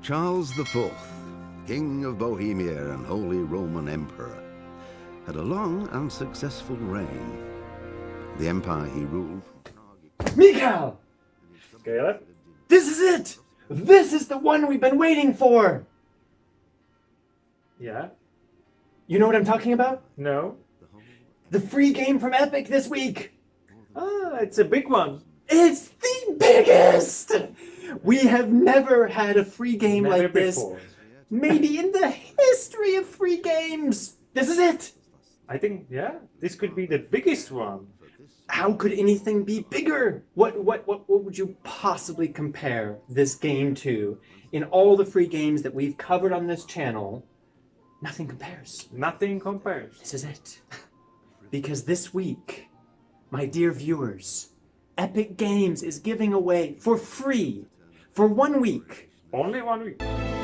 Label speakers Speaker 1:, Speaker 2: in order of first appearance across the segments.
Speaker 1: Charles IV, King of Bohemia and Holy Roman Emperor, had a long and successful reign. The empire he ruled...
Speaker 2: Mikhail!
Speaker 3: Caleb?
Speaker 2: This is it! This is the one we've been waiting for!
Speaker 3: Yeah?
Speaker 2: You know what I'm talking about?
Speaker 3: No?
Speaker 2: The free game from Epic this week!
Speaker 3: Ah, it's a big one.
Speaker 2: It's the biggest! We have never had a free game
Speaker 3: Never
Speaker 2: like this.
Speaker 3: before.
Speaker 2: Maybe in the history of free games. This is it!
Speaker 3: I think, yeah, this could be the biggest one.
Speaker 2: How could anything be bigger? What would you possibly compare this game to? In all the free games that we've covered on this channel, nothing compares.
Speaker 3: Nothing compares.
Speaker 2: This is it. Because this week, my dear viewers, Epic Games is giving away for free, for 1 week,
Speaker 3: Only 1 week.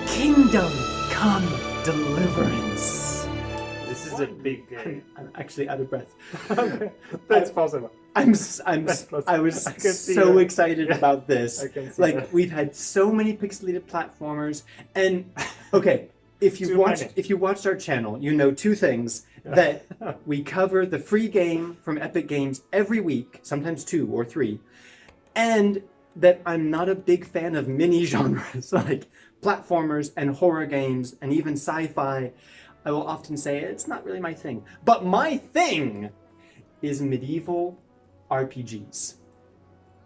Speaker 2: Kingdom Come Deliverance.
Speaker 3: This is a big game.
Speaker 2: I'm actually out of breath.
Speaker 3: Okay, that's possible.
Speaker 2: I was
Speaker 3: I can see
Speaker 2: so
Speaker 3: that.
Speaker 2: excited about this.
Speaker 3: I can see
Speaker 2: Like
Speaker 3: that.
Speaker 2: we've had so many pixelated platformers, and okay, if
Speaker 3: Too many.
Speaker 2: you watched our channel, you know two things that we cover the free game from Epic Games every week, sometimes 2 or 3, and that I'm not a big fan of mini genres like platformers and horror games and even sci-fi. I will often say it's not really my thing, but my thing is medieval RPGs.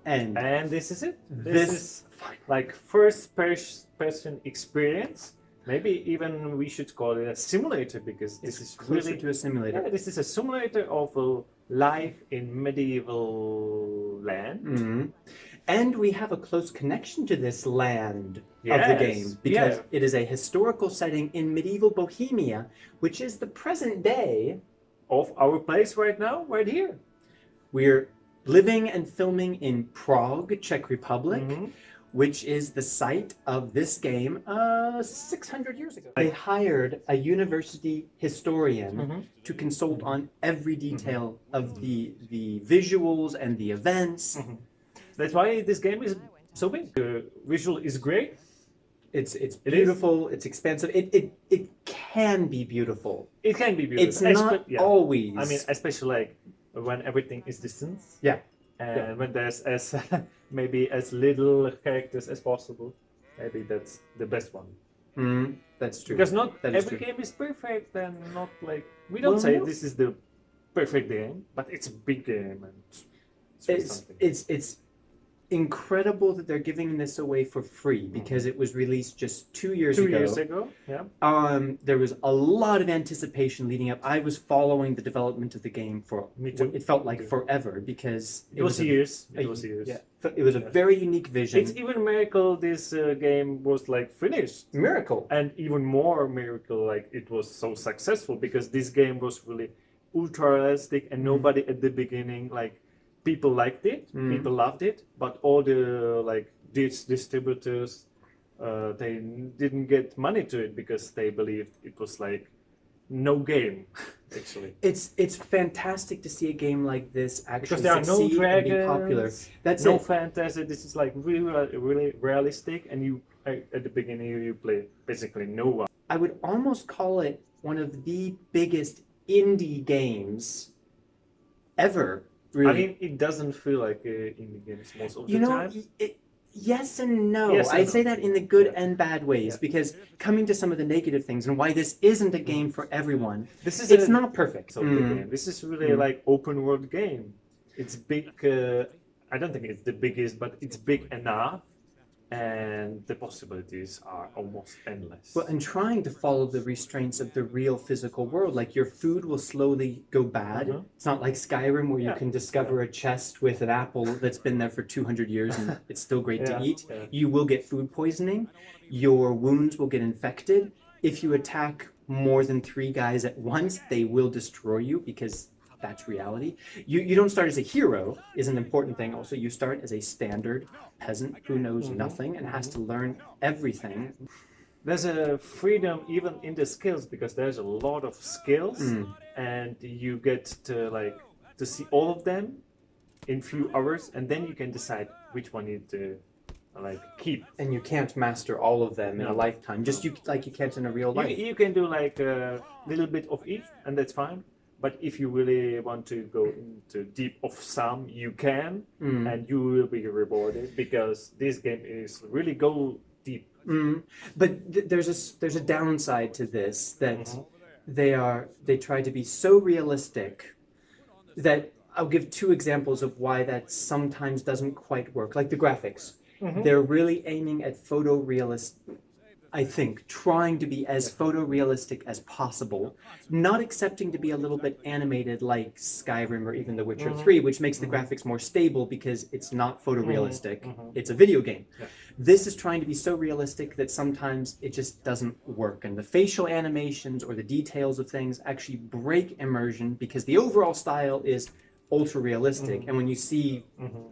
Speaker 2: And
Speaker 3: this is it.
Speaker 2: This-
Speaker 3: is like first person experience. Maybe even we should call it a simulator because this
Speaker 2: it's
Speaker 3: is
Speaker 2: closer
Speaker 3: really
Speaker 2: to a simulator.
Speaker 3: yeah, this is a simulator of a life in medieval land.
Speaker 2: Mhm. And we have a close connection to this land of the
Speaker 3: Yes,
Speaker 2: game because
Speaker 3: yeah.
Speaker 2: it is a historical setting in medieval Bohemia, which is the present day.
Speaker 3: Of our place right now, right here.
Speaker 2: We're living and filming in Prague, Czech Republic,
Speaker 3: Mhm.
Speaker 2: which is the site of this game 600 years ago. They hired a university historian to consult on every detail of the visuals and the events.
Speaker 3: That's why this game is so big. The visual is great.
Speaker 2: It's
Speaker 3: It is.
Speaker 2: beautiful, it's expansive. It can be beautiful.
Speaker 3: It can be beautiful.
Speaker 2: It's not
Speaker 3: yeah.
Speaker 2: always.
Speaker 3: I mean, especially like when everything is distance
Speaker 2: yeah.
Speaker 3: and when there's as maybe as little characters as possible. Maybe that's the best one.
Speaker 2: That's true.
Speaker 3: Because not
Speaker 2: That is
Speaker 3: every
Speaker 2: true.
Speaker 3: game is perfect and not like we don't
Speaker 2: Well,
Speaker 3: say
Speaker 2: no.
Speaker 3: this is the perfect game, but it's a big game and it's really something.
Speaker 2: It's incredible that they're giving this away for free because it was released just 2 years
Speaker 3: 2
Speaker 2: ago.
Speaker 3: years ago, yeah.
Speaker 2: There was a lot of anticipation leading up. I was following the development of the game for
Speaker 3: Me too.
Speaker 2: it felt like
Speaker 3: Me too.
Speaker 2: forever because
Speaker 3: It was
Speaker 2: a-
Speaker 3: years.
Speaker 2: a-
Speaker 3: It was years.
Speaker 2: Yeah, it was a very unique vision.
Speaker 3: It's even a miracle this game was like finished.
Speaker 2: miracle.
Speaker 3: And even more miracle like it was so successful because this game was really ultra realistic and nobody at the beginning like people liked it, people loved it, but all the like these distributors they didn't get money to it because they believed it was like no game actually.
Speaker 2: It's fantastic to see a game like this actually
Speaker 3: Because there are no
Speaker 2: succeed and be popular.
Speaker 3: dragons,
Speaker 2: That's
Speaker 3: no
Speaker 2: it.
Speaker 3: fantasy. This is like really realistic, and you at the beginning you play basically no one.
Speaker 2: I would almost call it one of the biggest indie games ever. Really.
Speaker 3: I mean, it doesn't feel like indie games most of
Speaker 2: you
Speaker 3: the
Speaker 2: know,
Speaker 3: time.
Speaker 2: yes and no.
Speaker 3: Yes and
Speaker 2: I'd
Speaker 3: no.
Speaker 2: say that in the good
Speaker 3: Yeah.
Speaker 2: and bad ways
Speaker 3: Yeah.
Speaker 2: because coming to some of the negative things and why this isn't a game for everyone.
Speaker 3: This is
Speaker 2: It's not perfect.
Speaker 3: of the game. This is really like open world game. It's big. I don't think it's the biggest, but it's big enough, and the possibilities are almost endless.
Speaker 2: Well, and trying to follow the restraints of the real physical world, like your food will slowly go bad. It's not like Skyrim where you
Speaker 3: Yeah.
Speaker 2: can discover a chest with an apple that's been there for 200 years and it's still great to
Speaker 3: Yeah,
Speaker 2: eat.
Speaker 3: yeah.
Speaker 2: You will get food poisoning. Your wounds will get infected. If you attack more than 3 guys at once, they will destroy you because that's reality. You don't start as a hero is an important thing. Also, you start as a standard peasant who knows nothing and has to learn everything.
Speaker 3: There's a freedom even in the skills because there's a lot of skills, and you get to see all of them in few hours, and then you can decide which one you need to like keep.
Speaker 2: And you can't master all of them in a
Speaker 3: No.
Speaker 2: lifetime. Just you can't in a real life.
Speaker 3: You can do like a little bit of each, and that's fine. But if you really want to go into deep of some, you can, and you will be rewarded because this game is really go deep.
Speaker 2: But there's a downside to this that they try to be so realistic that I'll give two examples of why that sometimes doesn't quite work. Like the graphics, they're really aiming at photorealist. I think trying to be as photorealistic as possible, not accepting to be a little bit animated like Skyrim or even The Witcher 3, which makes the graphics more stable because it's not photorealistic. It's a video game.
Speaker 3: Yeah.
Speaker 2: This is trying to be so realistic that sometimes it just doesn't work. And the facial animations or the details of things actually break immersion because the overall style is ultra realistic. And when you see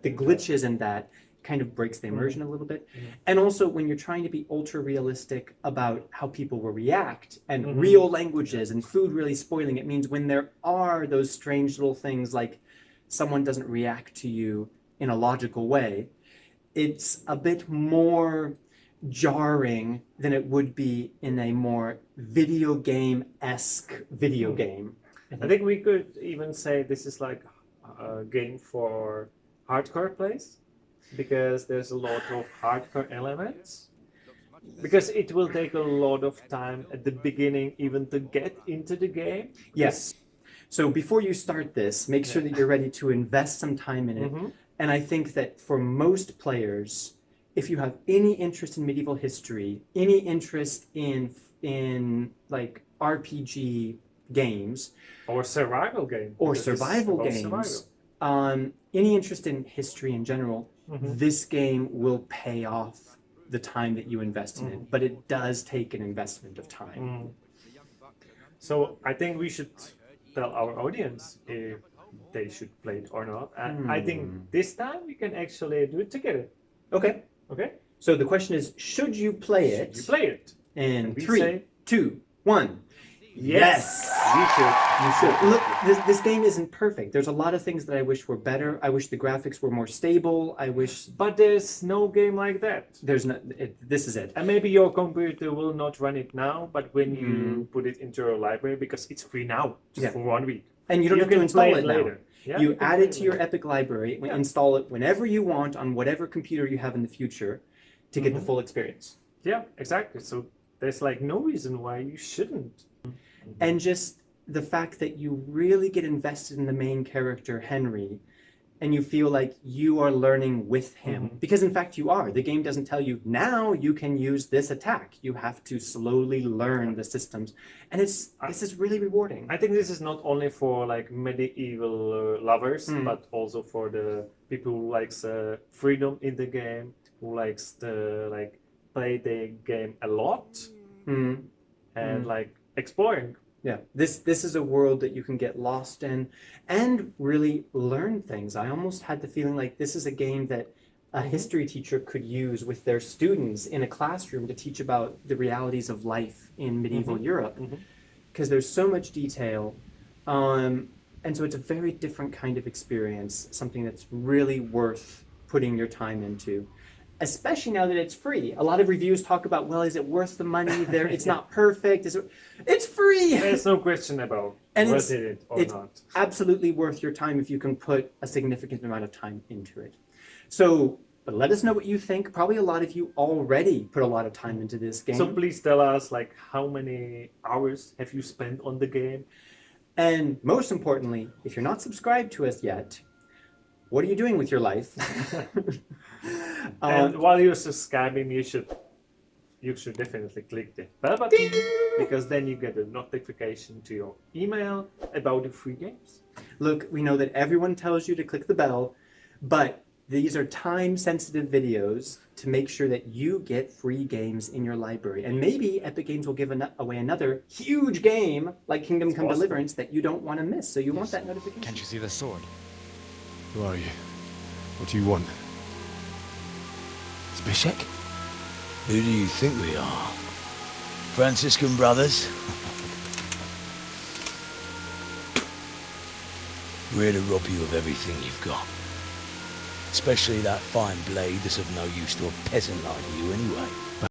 Speaker 2: the glitches in that, kind of breaks the immersion a little bit. And also when you're trying to be ultra realistic about how people will react and real languages and food really spoiling, it means when there are those strange little things like someone doesn't react to you in a logical way, it's a bit more jarring than it would be in a more video game-esque video game.
Speaker 3: I think we could even say this is like a game for hardcore players. Because there's a lot of hardcore elements. Because it will take a lot of time at the beginning even to get into the game.
Speaker 2: Yes. So before you start this, make sure that you're ready to invest some time in it. And I think that for most players, if you have any interest in medieval history, any interest in like RPG games,
Speaker 3: Or survival game.
Speaker 2: or
Speaker 3: because this is
Speaker 2: survival
Speaker 3: about
Speaker 2: games,
Speaker 3: survival.
Speaker 2: any interest in history in general, this game will pay off the time that you invest in it. But it does take an investment of time.
Speaker 3: So I think we should tell our audience if they should play it or not. And I think this time we can actually do it together.
Speaker 2: Okay.
Speaker 3: Okay?
Speaker 2: So the question is, should you play it?
Speaker 3: You play it.
Speaker 2: In
Speaker 3: And we
Speaker 2: 3,
Speaker 3: say-
Speaker 2: 2, 1.
Speaker 3: Yes! You should.
Speaker 2: You should. Look, this game isn't perfect. There's a lot of things that I wish were better. I wish the graphics were more stable. I wish
Speaker 3: But there's no game like that.
Speaker 2: there's no. This is it.
Speaker 3: And maybe your computer will not run it now, but when you put it into your library, because it's free now, just for 1 week.
Speaker 2: And you don't have to
Speaker 3: can
Speaker 2: install
Speaker 3: play
Speaker 2: it now.
Speaker 3: later. Yeah,
Speaker 2: You
Speaker 3: can
Speaker 2: add
Speaker 3: play
Speaker 2: it to your Epic library, install it whenever you want on whatever computer you have in the future to get the full experience.
Speaker 3: Yeah, exactly. So there's like no reason why you shouldn't.
Speaker 2: And just the fact that you really get invested in the main character, Henry, and you feel like you are learning with him. Because in fact you are. The game doesn't tell you, now you can use this attack. You have to slowly learn the systems. And this is really rewarding.
Speaker 3: I think this is not only for like medieval lovers, but also for the people who likes freedom in the game, who likes to like play the game a lot and like exploring.
Speaker 2: Yeah, this is a world that you can get lost in and really learn things. I almost had the feeling like this is a game that a history teacher could use with their students in a classroom to teach about the realities of life in medieval Europe. Because there's so much detail. And so it's a very different kind of experience, something that's really worth putting your time into. Especially now that it's free. A lot of reviews talk about, well, is it worth the money? It's not perfect. It's free.
Speaker 3: There's no question about
Speaker 2: And
Speaker 3: worth it or
Speaker 2: it's
Speaker 3: not.
Speaker 2: absolutely worth your time if you can put a significant amount of time into it. So but let us know what you think. Probably a lot of you already put a lot of time into this game.
Speaker 3: So please tell us like how many hours have you spent on the game?
Speaker 2: And most importantly, if you're not subscribed to us yet, what are you doing with your life?
Speaker 3: And while you're subscribing, you should definitely click the bell button, because then you get a notification to your email about the free games.
Speaker 2: Look, we know that everyone tells you to click the bell, but these are time-sensitive videos to make sure that you get free games in your library. And maybe Epic Games will give away another huge game like Kingdom Come Deliverance that you don't want to miss. So you want that notification.
Speaker 4: Can't you see the sword?
Speaker 5: Who are you? What do you want?
Speaker 4: Zbyszek?
Speaker 6: Who do you think we are? Franciscan brothers? We're here to rob you of everything you've got. Especially that fine blade that's of no use to a peasant like you anyway.